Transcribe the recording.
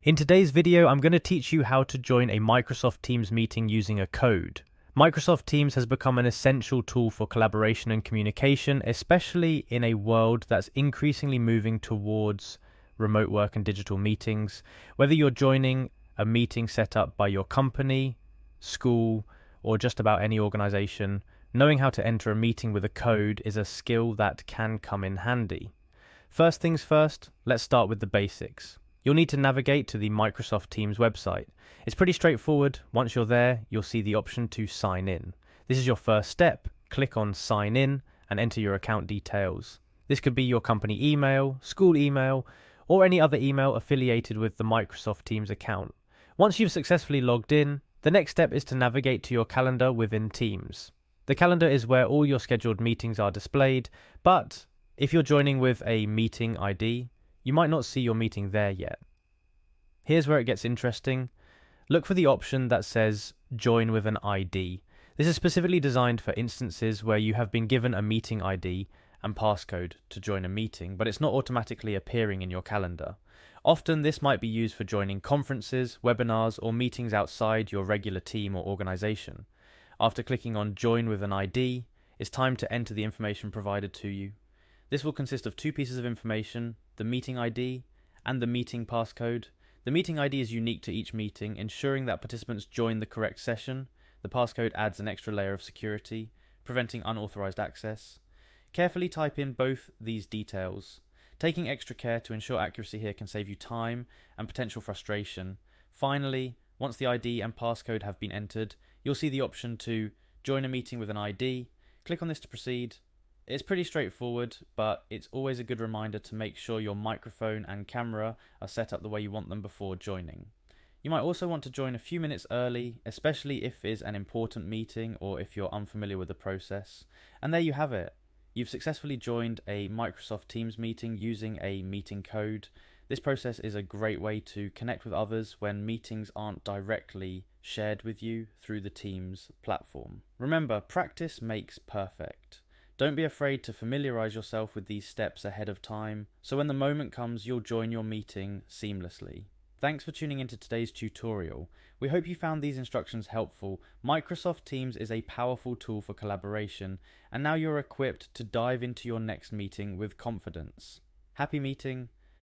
In today's video, I'm going to teach you how to join a Microsoft Teams meeting using a code. Microsoft Teams has become an essential tool for collaboration and communication, especially in a world that's increasingly moving towards remote work and digital meetings. Whether you're joining a meeting set up by your company, school, or just about any organization, knowing how to enter a meeting with a code is a skill that can come in handy. First things first, let's start with the basics. You'll need to navigate to the Microsoft Teams website. It's pretty straightforward. Once you're there, you'll see the option to sign in. This is your first step. Click on sign in and enter your account details. This could be your company email, school email, or any other email affiliated with the Microsoft Teams account. Once you've successfully logged in, the next step is to navigate to your calendar within Teams. The calendar is where all your scheduled meetings are displayed, but if you're joining with a meeting ID, you might not see your meeting there yet. Here's where it gets interesting. Look for the option that says Join with an ID. This is specifically designed for instances where you have been given a meeting ID and passcode to join a meeting, but it's not automatically appearing in your calendar. Often this might be used for joining conferences, webinars, or meetings outside your regular team or organization. After clicking on Join with an ID, it's time to enter the information provided to you. This will consist of two pieces of information, the meeting ID and the meeting passcode. The meeting ID is unique to each meeting, ensuring that participants join the correct session. The passcode adds an extra layer of security, preventing unauthorized access. Carefully type in both these details. Taking extra care to ensure accuracy here can save you time and potential frustration. Finally, once the ID and passcode have been entered, you'll see the option to join a meeting with an ID. Click on this to proceed. It's pretty straightforward, but it's always a good reminder to make sure your microphone and camera are set up the way you want them before joining. You might also want to join a few minutes early, especially if it's an important meeting or if you're unfamiliar with the process. And there you have it. You've successfully joined a Microsoft Teams meeting using a meeting code. This process is a great way to connect with others when meetings aren't directly shared with you through the Teams platform. Remember, practice makes perfect. Don't be afraid to familiarize yourself with these steps ahead of time, so when the moment comes, you'll join your meeting seamlessly. Thanks for tuning into today's tutorial. We hope you found these instructions helpful. Microsoft Teams is a powerful tool for collaboration, and now you're equipped to dive into your next meeting with confidence. Happy meeting!